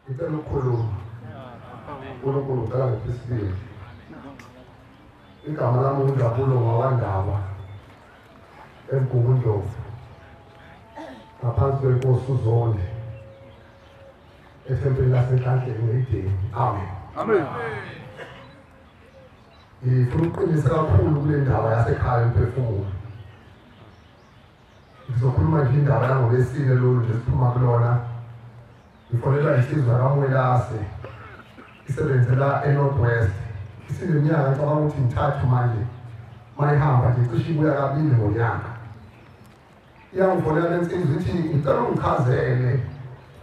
ngicela ukukhuluma uNkulunkulu ucela ngesibili igama lami uNjabulo ngawandaba eMgungundlovu ngaphansi kwenkosi uZonde ethempelini laseNhlanhleni eDeni. Amen. Amen. Ngifuna ukuqinisa kakhulu kule ndaba yasekhaya emphefumulo. Ngizokhuluma nje indaba yangoLwesine lolu nje siphuma kulona. Ngifonelwa isizwe kaMwelase isebenzela eNorthwest. Isineminyaka ngicabanga ukuthi ngithathu manje. Mayihamba nje cishe ibuya kabili ngonyaka. Iyangifonela lensizwe ithi ngicela ungichazele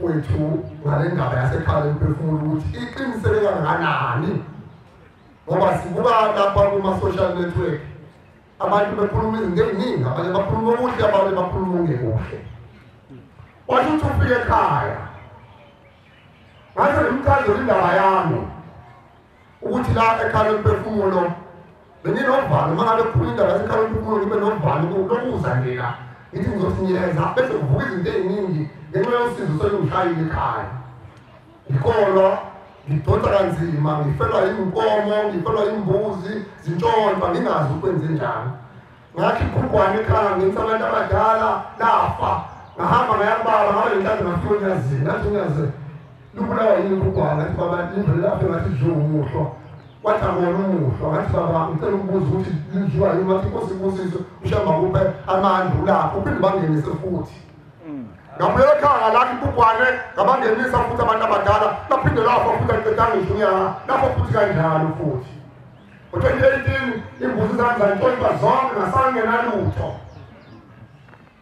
wethu ngale ndaba yasekhaya emphefumulo ukuthi iqiniseke kangakanani. Ngoba sibuka lapha kuma-social network abantu bekhuluma izinto eziningi, abanye bakhuluma okuhle, abanye bakhuluma okungekuhle. Wathi uthi ufike ekhaya ngase ngimchazele indaba yami ukuthi la ekhaya emphefumulo benginovalo. Uma ngabe kukhuluma indaba yasekhaya emphefumulo ngibe novalo lokuza ngena ngithi ngizosinyeza bese kuvuka izinto eziningi ngenxa yosizo selungishayile ekhaya. Ngikholwa ngidonsa kanzima, ngifelwa inkomo, ngifelwa imbuzi, zintshontsha, ngingazi ukwenze njani. Ngathi ikhugwane ekhaya ngenisa abantu abadala lafa. Ngahamba ngayakubala ngabe lenkazi ngafika enyazini. Ngathi unyaze lubulawa yini ikhugwane? Ngathi baba indlu lapho ngathi idliwe umuhlwa. Wathi angona umuhlwa. Ngathi baba ngicela ukubuza ukuthi lidliwa yini? Ngathi inkosi ibusise ushamba kuphe amandla ulapho uphinde bangenise futhi. Ngabuyela ekhaya lapho ikhugwane ngabangenisa futhi abantu abadala baphinde lapho futhi aqedanga ishunyaka lapho futhi kanjalo futhi. Ngo-2018 imbuzi zami zantshontsha zonke ngasangenalutho.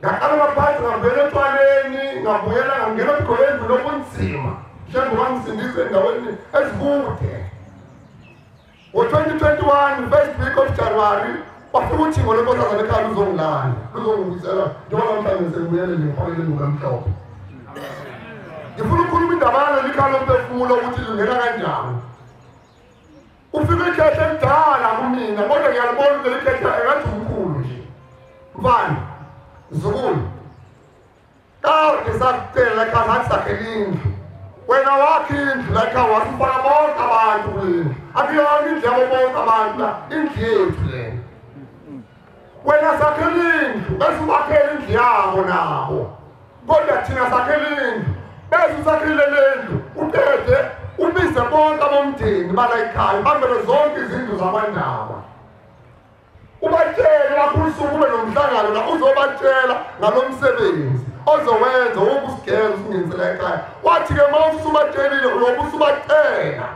Ngaqala ngaphansi ngabuyela etshwaleni, ngabuyela ngangena ebugoyeni lobunzima njengoba ngisindiswe endaweni ezikude. Ngo-2021 first week of January bafika uthingo lwenkosazana ekhaya luzongilanda luzongibuyisela njengoba mhlawumbe sengibuyele ngifakele ngokamhlophe. Ngifuna ukukhuluma indaba yaleli khaya lomphefumulo ukuthi lingena kanjani. Ufike ikhehla elidala kumina kodwa ngiyalibona ukuthi leli khehla engathi umkhulu nje. Mfana mzukulu kade sakucela ekhaya ngathi sakhela indlu. Wena wakhe indlu la ekhaya wasifaka bonke abantu kulendlu. Akuyona indlu yabo bonke abantu la, indlu yethu lena. Wena sakhela indlu bese ubakhela indlu yabo nabo. Kodwa thina sakhela indlu bese usakhile lendlu uqede ubize bonke abomndeni bala ekhaya bambele zonke izindlu zabandaba. Ubatshele lapho usuku ube nomhlangano la uzobatshela ngalomsebenzi ozowenza wokusigeza usingenisela ekhaya. Wathi ke uma usubatshelile uyobe usubatshela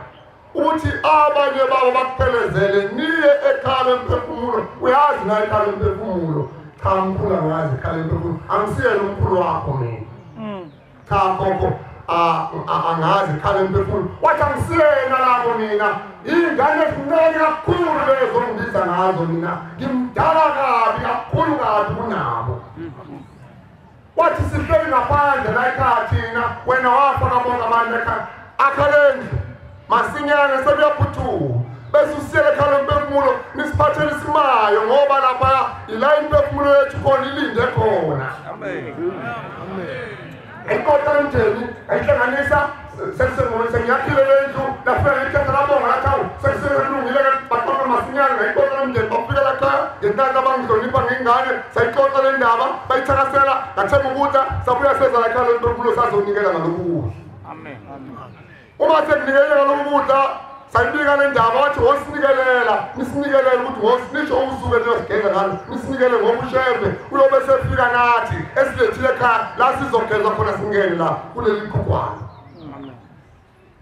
ukuthi abanye babo bakuphelezele niye ekhaya lomphefumulo. Uyazi na ekhaya lomphefumulo? Cha mkhulu angazi ekhaya lomphefumulo, angisiyele umkhulu wakho mina. Cha gogo angazi ekhaya lomphefumulo. Wathi angisiyena lapho mina, iy'ngane ezincane kakhulu lezo ngibiza ngazo mina, ngimdala kabi kakhulu kabi kunabo. Wathi sihleli ngaphandle la ekhaya thina, wena wafaka bonke abantu ekhaya. Akhalendlu masinyane sekuyaphuthuma bese usiyele ekhaya lomphefumulo nisiphathele isimayo ngoba lapha ila imphefumulo yethu khona ilinde khona. Amen. Inkota mtheni ayihlanganisa sengiyakhile lendlu lafika ngekhetha labonga lakhawu sekuselungile baqoqa masinyane ngayiqoqa lomndeni bafika lakhaya ngentanga abangihlonipha ngengane sayixoxa le ndaba bayithakasela ngathemba ukudla sabuya seza lakhaya lomphefumulo sazonikela ngalokhu kudla. Amen. Uma sekunikele ngalokhu kudla sayibika le ndaba wathi wosinikelela nisinikelela ukuthi wosinisho usuke niyosigeza ngalo nisinikele ngobushebe uyobe sefika nathi esilethile ekhaya la sizogeza khona singene la kuleli khugwane.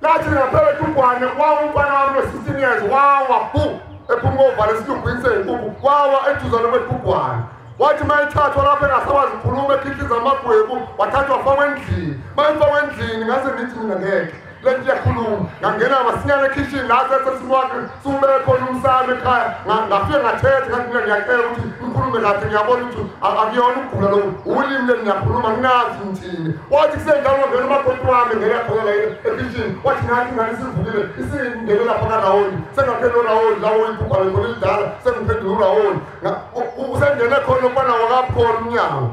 Nathi ngaphela khugwane wawa umfana wami we-16 years wawa bu ephuma ovalo esilugwini sey'nkukhu wawa eduzane kwekhugwane. Wathi mayithathwa lapho engasakwazi ukukhuluma ekhihliza amagwebu wathathwa wafakwa endlini. Mayifakwa endlini ngase ngithi mina ngeke lento iyakhuluma. Ngangena masinyane ekhishini la sesimwakhe sube khona umsana ekhaya ngafike ngathetha ngathi mina ngiyacela ukuthi ngikhulume kahle ngiyabona ukuthi akuyona ukugula lokhu ulimi leli ngiyakhuluma nginazi ngithini. Wathi kusenjalo ngena umakoti wami ngeke khona ekhishini wathi ngathi ingane isivukile isingene lapha kaRawoni sengaphela uRawoni lawo iphupha khona elidala sengiphendula uRawoni usengene khona ubona wakaphona umnyango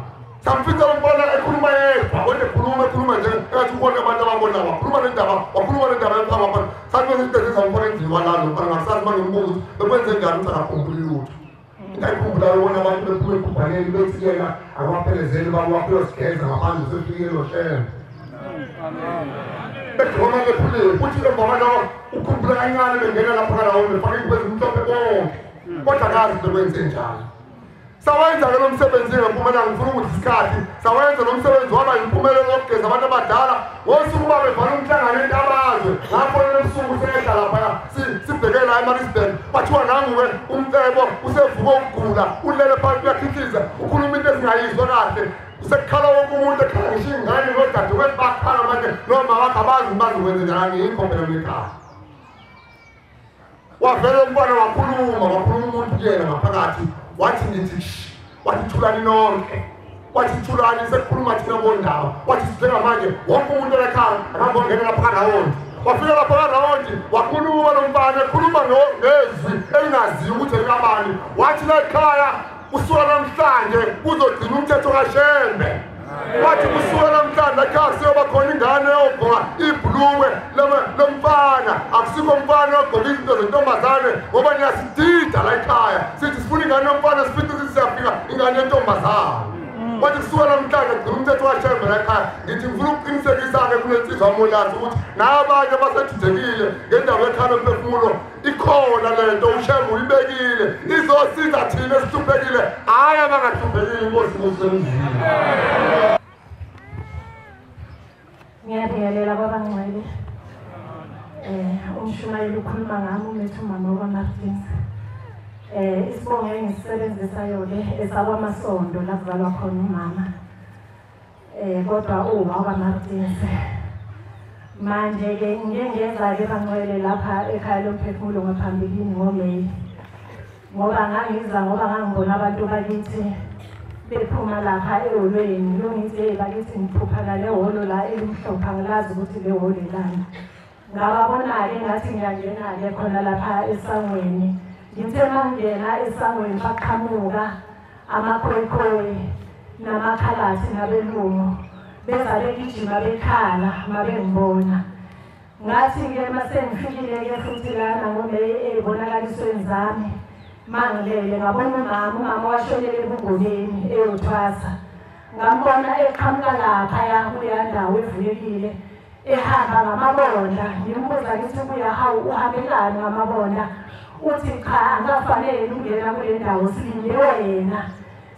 samfica umbona ekhuluma yedwa kodwa ekhuluma nje engathi ubona abantu ababona wakhuluma nendaba yaphamba sathi sesithethe sawubona endlini walalo mfana ngasazi mangembuzo bekwenze njani ukuthi akakhumbuli lutho ngayikhumbula ubona abantu bephuma ekubhaneni bethi yena akwaphelezeli bakwaphela sigeza ngaphandle sefikile lo shembe Ekoma lephule futhi emva kwalo ukhumbula kancane bengena lapha kalawo befaka ikwezi mhlophe bonke kodwa kazi bekwenze njani sawenza lo msebenzi ngempumelelo ngifuna ukuthi isikhathi sawenza lo msebenzi waba impumelelo yokugeza abantu abadala ngosuku babe bhala umhlangano entabazwe lapho lesuku sehla lapha sibhekela eMaritzburg bathiwa nanguwe umcebo usevuka ukugula ulele phansi uyakhithiza ukhuluma into ezingayizwa kahle usekhala wonke umuntu ekhala ngisho ingane nodade wethu bakhala manje noma wakabazi bazikwenze njani inkompelo lekhaya wavele umntwana wakhuluma umuntu kuyena ngaphakathi wathi ngithi wathi thulani nonke wathi thulani sekukhuluma thina bondaba wathi sidinga manje wonke umuntu ekhaya akangongena lapha nawonke wafika lapha nawonke wakhuluma nomfana ekhuluma ngezwi elingaziwa ukuthi likabani wathi la ekhaya usuka namhlanje kuzogcina umthetho kaShembe wathi kusuka namhlanje ekhaya siyoba khona ingane yogqoka ibhuluwe lomfana akusikho umfana ogqoka izinto zentombazane ngoba niyasidida la ekhaya sithi sifuna ingane yomfana sifithi sithi siyafika ingane yentombazane wathi kusuka namhlanje kugcina umthetho kaShembe la ekhaya ngithi ngifuna ukuqinisekisa-ke kunensizwa yamolazi ukuthi nabanye abasedidekile ngendaba ekhaya lomphefumulo ikhona lento uShembe uyibekile izosiza thina esihluphekile hhayi abangahluphekile inkosi ngosemzini ngiyabingelela babangcwele umshumayeli ukhuluma ngami umethu umama wakwaMartins isibongo engisisebenzisayo-ke esakwamasondo la kuzalwa khona umama kodwa wakwaMartins manje-ke ngiyengeza-ke bangcwele lapha ekhaya lomphefumulo ngaphambilini ngoMeyi ngoba ngangibona abantu bakithi bephuma lapha eholweni lungithi bakithi ngiphuphana lehholo la elimhlophe angilazi ukuthi lehholo elani ngababona-ke ngathi ngiyangena-ke khona lapha esangweni ngithe mangena esangweni baqhamuka amakhwekhwe namakhalathi nabelungu beza begijima bekhala mabengibona ngathi-ke masengifikile-ke futhi lana ngoMeyi ey'bonakalisweni zami mangilele ngabona umama washonele ebungoleni eyothwasa ngambona eqhamuka laphaya kuleya ndawo evulekile ehamba ngamabonda ngimbuza ngithi kuya hawu uhambelani ngamabonda uthi cha angafanele ukungena kule ndawo silinde wena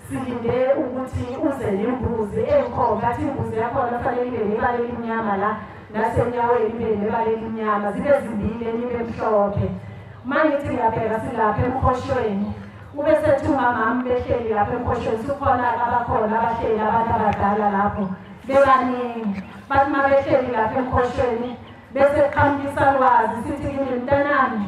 silinde ukuthi uze nembuzi enkhomba athi imbuzi yakhona fanele ibe nebala elimnyama la nasenyaweni ibe nebala elimnyama zibe zimbili enye ibe mhlophe mangithi ngiyabheka silapha emkhoshweni ube sethi umama behleli lapha emkhoshweni sikhona abakhona abahleli abantu abadala lapho bebaningi bathi uma behleli lapha emkhoshweni bese qhamukisa lwazi sithi kimi mntanami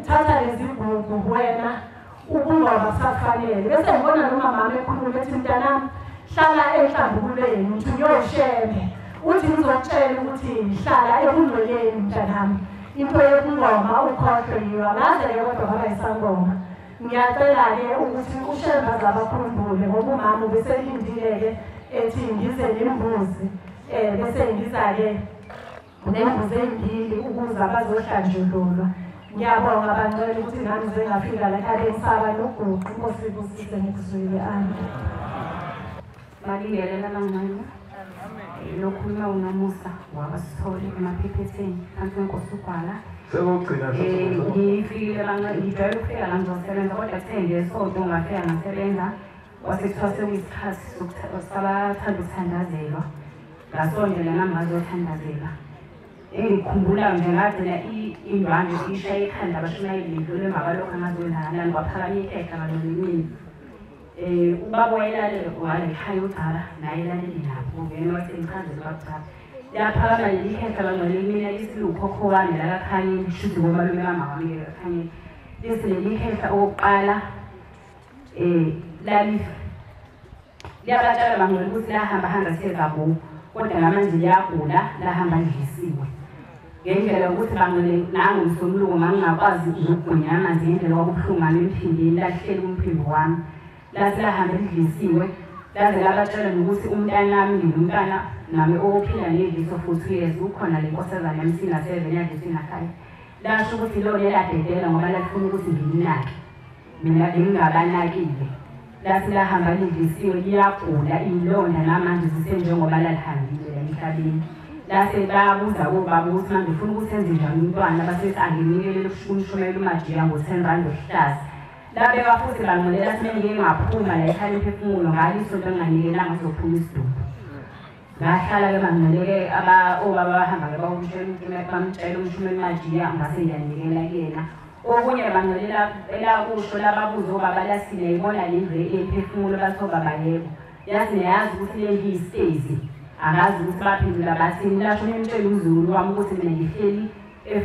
thatha lezi gugu wena ukungoba safanele bese ngibona nomama ekhuluma ethi mntanami hlala ehlambululeni uthi uyoshembe uthi ngizokutshela ukuthi hlala ebungcweleni mntanami into yokungoma ukhohlwe yiwa ngaze-ke kodwa ngaba yisangoma ngiyacela-ke ukuthi uShembe azabakhumbule ngoba umama ubeselindile-ke ethi ngize nembuzi bese ngiza-ke nembuzi ezimbili ukuze bazohlanjululwa ngiyabonga bangcwele ukuthi nami ngingafika la ekhaya ngisaba noguqu inkosi ibusise ngikuzwile ami Babingelela bangcwele lokhuluma uNamusa wabasithole emaphephetheni phansi kwenkosi uGwala sekugcina ngifikile bangcwele ngijwayele ukufika la ngizosebenza kodwa kuthe ngesonto ngafika ngasebenza kwasekuthiwa sekuyisikhathi sabathanda ukuthandazelwa ngasondela nami ngazothandazela engikhumbula nje ngagcina indwangu ishaye ikhanda abashumayeli ndlule mabalokhu angazoyenzakalani kwaphakanye ikhehla ngalolini ubaba wayelale walekhaya uDala naye elaleli lapho ngene wasengichazela kakucala yaphakama nje ikhehla bangcwele mina lisilukhokho wami lakakhanyeni shuthi ngomalume mama wami lakakhanyeni lesi leli khehla okokuqala liyabatshela bangcwele ukuthi lahamba sezabo kodwa ngamanje liyagula lahamba lidlisiwe ngendlela ukuthi bangcwele nangumsomluko ngangingakwazi ukugwinya amanzi ngendlela kwabuhlungu ngami emphindeni lahleli umphimbo wami lasilahamba lidlisiwe laze labatshela nokuthi umntana nami ngumntana nami ophila neliso futhi years ukhona le nkosazana yamsina 7 yadisina 5 lasho ukuthi lona eladedela ngoba lafuna ukuthi ngiminake mina bengingabanakile lasi lahamba lidisiwe liyagula ilonda namanje sisenjengoba lalihambile emhlabeni lase bayabuza kubaba ukuthi manje ufuna ukuthi enze njani umntwana basethi anginikele umshumela umajiya ngo10 ohlaza labe bafuthi bangolela simene ngingaphuma la ekhaya imphefumulo ngaliso into enganikelanga ngizophuma isidumbu ngahlala ke bangeleke obaba bahamba ke bamtshela umshumela umajiya ngase ngiyanikela kuyena okunye bangelela elakusho lababuza obaba lasine ibona lendle emphefumulo basobaba yebo yazi neyazi ukuthi le ngiyistezi akazi ukuthi baphendula bathini lasho nemtshela umzulu wami ukuthi mina ngihleli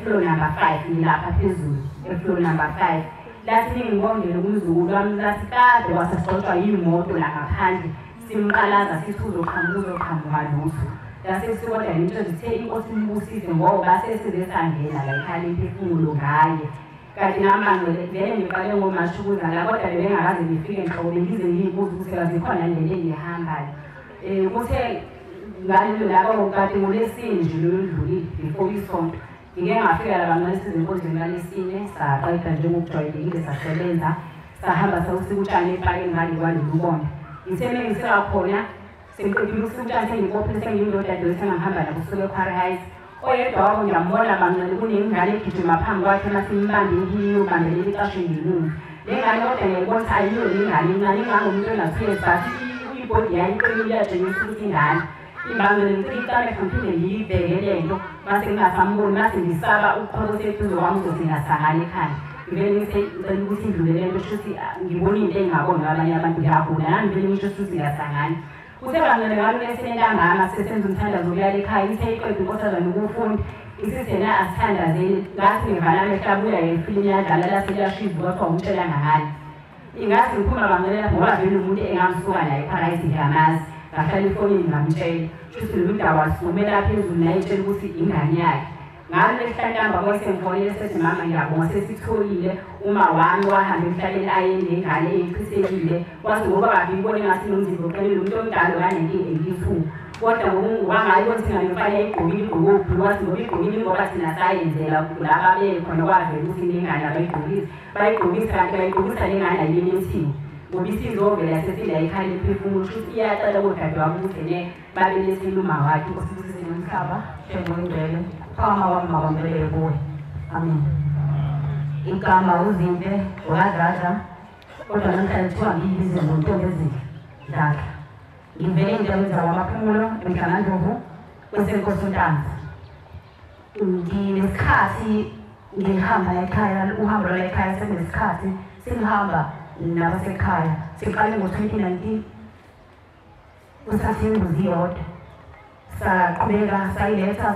floor number 5 ngilapha phezulu floor number 5 lathi ngibongele kumzulu wami lathi kade wasexoxwa yimoto la ngaphandle simqalaza sithi uzoqhamuka lutho lase sikodwa into zithe inkosi imbusise ngoba sesizesangena la ekhaya imphefumulo ngaye kanti namanje vele ngiqale ngomashukuza la kodwa bengakaze ngifike enhloko bengize ngiyibuza ukuthi kazikhona ndlela engihambayo kuthe ngalo labo kade ngolesine nje loludlulile before isonto ngike ngafika la banqesi izinkonzweni ngalesine saqeda njengokujwayelekile sasebenza sahamba sawusikutshana epakeni ngale kwalelubona ngitheme ngiseka khona semqedile usikutshana sengikophile sengiyindoda dothi ngihamba la kusuke eQuarry Heights oyedwa wabo ngiyambona banqele kunengane egijima phambi kwakhe masimbambe ngiyo bandelela iqashe ngemuva lengane kodwa ngiyibona ukuthi ayiyo ingane incane ingangomuntu onathiye bathi ibodi yayiqinile yatshengisa ukuthi ingane ibangele ngicikane futhi ngiyibhekele lento mase ngingasamboni mase ngisaba ukuphokose eduze kwami ukuthi ngasangana ekhaya ngivele ngithi ngicela ukuthi indlulele lento futhi ngibona into engaboni abanye abantu ngiyagula nami ngivele ngisho ukuthi ngasangana usebangele ngalo lesentambama sesenza umthandazo kulala ekhaya ithe iqedwe inkosazana ukufunda isithena asithandazeli ngathi ngivala mehlabuya yefilimu yadlala laseliyashiza kwathiwa umtshela ngangani ingathi ngiphuma bangelela ngoba vele umuntu engamsuka la eParadise ngiyamazi ngahlala ifonini ngamtshela futhi nomdaba wasigumela phezulu naye etshela ukuthi ingane yakhe ngalo lesihlantamba kwasengifonele sethi mama ngiyabonga sesitholile uma wami wahamba emhlaleni ayende ingane eyichisekile kwathi ngoba babibone ngathi nomzimba uqinile umuntu omdala kanenkinga kodwa ngokungayo ukuthi ngiyifane igqokile igqokuphi wathi ngoba igqokile ngoba thina sayenzela laba bekhona kwavela ukuthi ingane abayigqokile bayigqokisa kanti bayigqokisa lengane ayiyethiwe ngoba isizovela sesila ekhaya imphefumulo futhi iyacela kodadewabo ukuthi babelesiluma wakhe inkosi ukuthi nomhlaba njengongcwele kama wami mabambelele kuwe amen igama uzimpe wakadlala kodwa namhlanje kuthiwa ngiyibize ngontombi ezidlala ngivele ngiyawenza wamaphumulo emhlangandovu kwesenkosi uNtanzi nginesikhathi ngihamba ekhaya uhambo lwala ekhaya sekunesikhathi sengihamba nabasekhaya siqale ngo-2019 kusathi imbuzi yodwa saqhubeka sayiletha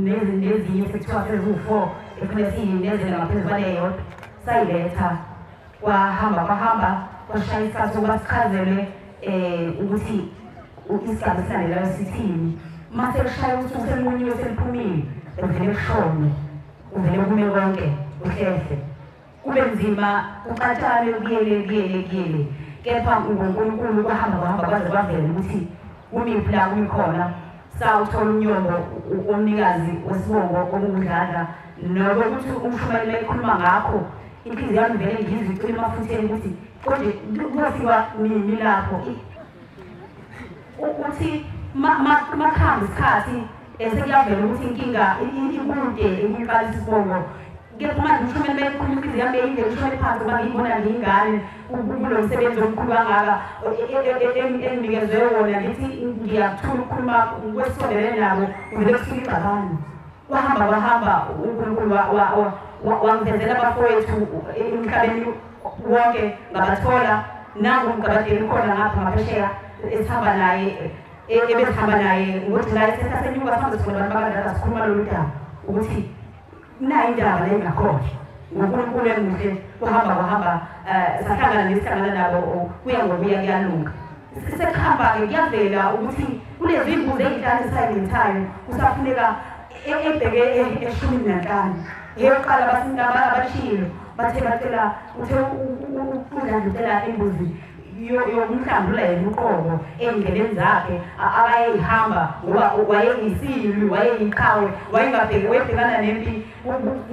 nezinye sekuthiwa seziwu-4 ekumele siyinezela ngaphezu kwaleyo yodwa sayiletha kwahamba kwashaya isikhathi sokuba sichazele ukuthi isigaba esilandelayo sithini mase kushaya usuku selinqunyiwe seliphumile kuvele kushone kuvele kume konke kuhlehle kube nzima kuqatshane kuyele kepha uNkulunkulu kwahamba kwaze kwavela ukuthi kumiphi la kumikhona sawuthola unyombo omnikazi wesibongo okungudlala noba ukuthi umshumayeli ekhuluma ngakho inhliziyo yami vele ngizwe icela emafutheni ukuthi konje kuyofika nini lapho ukuthi makhamba isikhathi sekuyavela ukuthi inkinga ikude ukuqalisa isibongo kepha manje umshumayeli ekhuluma inhliziyo yami beyivele ushone phansi ngoba ngiyibona ngiyingane kulo msebenzi omkhulu kangaka enginikezwe wona ngithi ngiyathula ukukhuluma kwesondele nabo uvele kusuka igxabano wahamba uNkulunkulu wangivezela abafowethu emhlabeni wonke ngabathola nangu ngabadeli khona ngapha ngaphesheya esihamba naye ebesihamba naye ngoJulayi sesenyuka sihambe sibona abantu bakadala sikhuluma lolu daba ukuthi nayo indaba le ngakhona ngoNkulunkulu emuhle kuhamba sahlangana nesihlangana nabo kuya ngokuya kuyalunga sekuhamba-ke kuyavela ukuthi kulezi imbuzi ey'nhlanu esay'lethayo kusafuneka ebheke e15 eyokuqala abashilo bathe bacela uthe udlandlulela imbuzi yokumhlambulelo uqobo endleleni zakhe abayihamba ngoba wayeyisili wayeyiqhawe wayengabheki webhekana nempi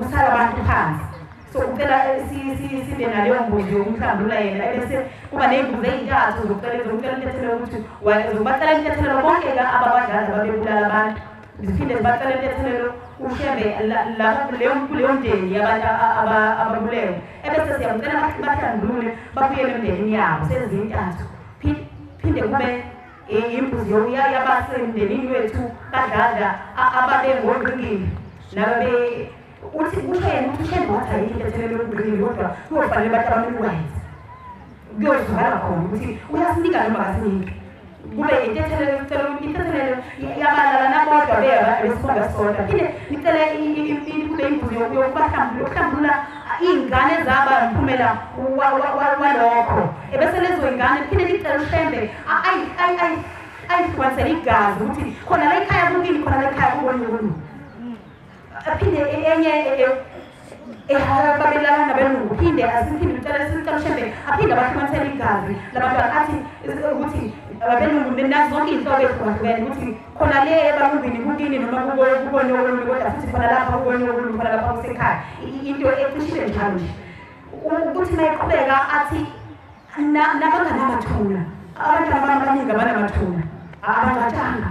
usala abantu phansi so ucela sibe naleyo mbuzi yokumhlambula yena bese kuba nezimbuzi ezintathu zokucela intethelo ukuthi uzobacela intethelo bonke ababadala babebulala abantu ziphinde zibacela intethelo ushembe leyo mndeni yabantu ababulewe ebese siyamcela bahlandlule babuyele emndenini yabo sezintathu phinde kube imbuzi yabasemndenini wethu kadlala ababengongqingili nababe uthi ushembe wathi ayikho intethelo yongqingili kodwa kuyofanele bathi abamikwenze kuyozwakala khona ukuthi uyasinika noma akasiniki kube intethelo yabalala nabodwa besifunda sodwa phinde nicele kube imbuzi yokuhlambulula iy'ngane zaba umphumela walokho ebese lezo y'ngane phinde nicele ushembe ayihlukanisele igazi ukuthi khona la ekhaya kukini khona la ekhaya kubonye phinde enye babelana nabelungu phinde sicela ushembe aphinde abahlukanisele igazi labantwana athi ukuthi abelungu nazo zonke iy'nhlobo ezihlukahlukene ukuthi khona le ebantwini kukini noma kubonye okulungu kodwa futhi khona lapha kubonye okulungu khona lapha kusekhaya into eqishile njalo nje ukuthi uma eqhubeka athi nabanganamathuna abantwana abaningi abanamathuna abangatshanga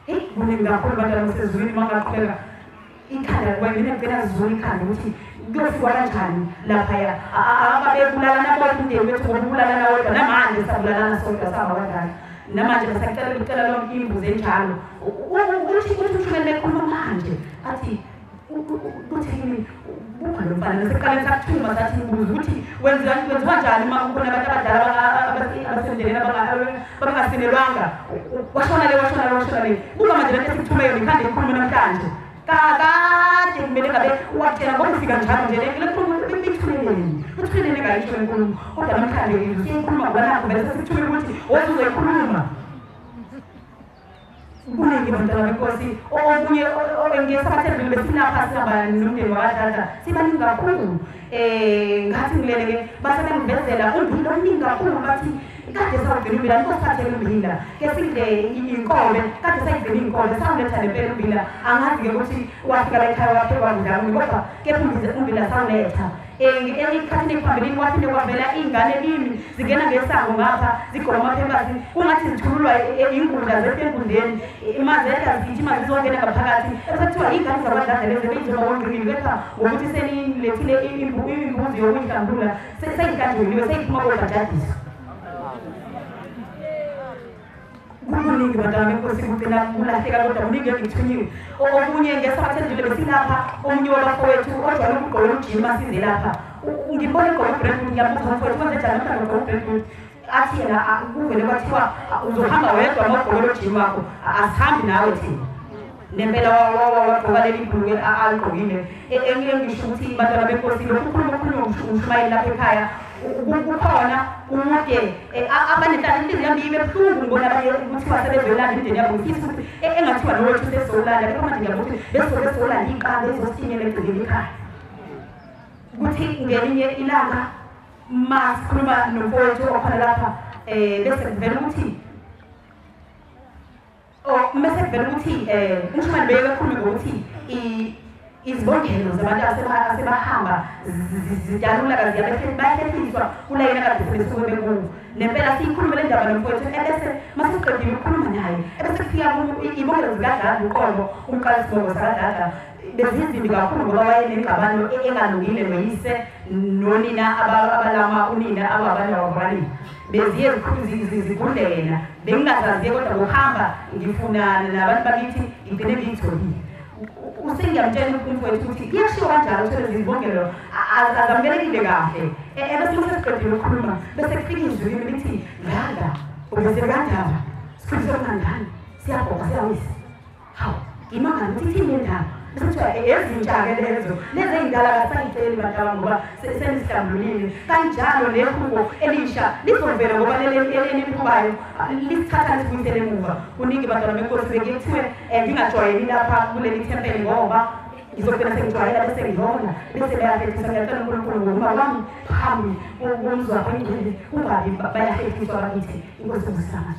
heyi kuningi kakhulu abantwana basezulwini bangaqhubeka ikhanda kwangena ngicela zizula ikhanda ukuthi kuyofika kanjani laphaya ababebulala nabodwa umndeni wethu ngokubulala nawodwa namanje sabulalana sodwa sababadala namanje basacela lonke imbuzi enjalo uthi ushumele bekhuluma manje athi kuthini bukhona lomfana nasekuqaleni sakuthuma sathi imbuzi ukuthi wenziwa njani uma kukhona abantu abadala abasemndenini abangasinelwanga washona le buka manje lento esikuthumele nikhande ikhuluma namhlanje kakade kumele ngabe watshela ngokufika njalo nje bethuleleni ngayisho lenkulumo kodwa namhlanje siyikhuluma ngoba nakho vele sesikuthumele ukuthi wozuzoyikhuluma kuningi bantwana benkosi okunye ngesabathembile besilapha sihamba nomndeni wakadada sibaningi kakhulu ngathi ngilele-ke basebengivezela umbili omningi kakhulu bathi kade sawugcina umbila nikosiphathele umbila ke sidle iy'nkobe kade sayigcina iy'nkobe sawuletha nempela umbila angazi-ke ukuthi wafika la ekhaya waphekwa njani kodwa kepha umbila sawuletha ekhathini ekuphambilini waphinde kwavela iy'ngane kimi zingena ngesango ngapha zigqoka amaphepasi kungathi zithululwa iy'nkundla zesenkundleni mazeda zigijima zizongena ngaphakathi esekuthiwa iy'ngane zabadala lezi bey'njengoba wongqingili kepha ngokuthi senilethile imbuzi yokuyihlambulula seyihlanjeliwe seyiphuma kobajadisa kuningi bantwana benkosi kugcina kulahleka kodwa kuningi engikuthunyiwe okunye ngesabathembile besilapha omunye wabafowethu ojwayele ukugqoka ujima size lapha ngibona egqoka ubrandwood ngiyabuza umfowethu kwenze njani namhlanje ugqoka ubrandwood athi yena kuvele kwathiwa uzohamba wedwa uma ugqoke lo jima wakho asihambi nawe thina nempela wagqoka leli bhuluke aligqokile engisho ukuthi bantwana benkosi lokhu ukhuluma umshumayeli lapha ekhaya kukhona umude abanenhlala inhliziyo yami ibebuhlungu ngibona abanye kuthiwa sebezolanda imindeni yabo ngifisa ukuthi engathiwa nowethu sesizolanda kepha manje ngiyabuza ukuthi bezolanda iy'qanda ezosinyela egcekeni ekhaya ukuthi ngelinye ilanga ma sikhuluma nomfowethu okhona lapha bese kuvela ukuthi umshumane beyekakhuluma ngokuthi izibongelo zabantu asebahamba zidalula bayahlehiswa kulayini akade sebesuke bekuwo nempela siyikhulume le ndaba nomfowethu ebese masiqedile ukukhuluma naye ebese kufika ibongelo zikadada uqobo umqalisibongo sakadada bezizimbi kakhulu ngoba wayenengxabano engalungile noyise nonina abalama unina ababantu abavalile beziye zigundela bengingazaziye kodwa ngokuhamba ngifuna nabantu bakithi ngigcine ngiyitholile usengiyamtshela umfowethu ukuthi kuyashiwo kanjalo uthole zibongelo azamukelekile kahle ebese sesiqedile ukukhuluma bese kufika izwi kimi lithi lala ubese kanjani sikhulise kangangani siyabhoka siyawisa hawu imangani ukuthi ithini ndaba kuthiwa ezintsha-ke lezo lezi ey'ndala kasayitsheli bantaba ngoba senisihlambulile kanjalo nekhubo elisha lizovela ngoba eliphubayo lisithatha lisibuyisele emuva kuningi bantwana benkosi-ke kuthiwe ngingajwayeli lapha kuleli thempeli ngoba ngizogcina sengijwayela bese ngiyona bese bayahethisa ngiyacela uNkulunkulu ngoba wami phambi komzwa kwengcwele ungabi bayahethisa bakithi inkosi ngosihlanga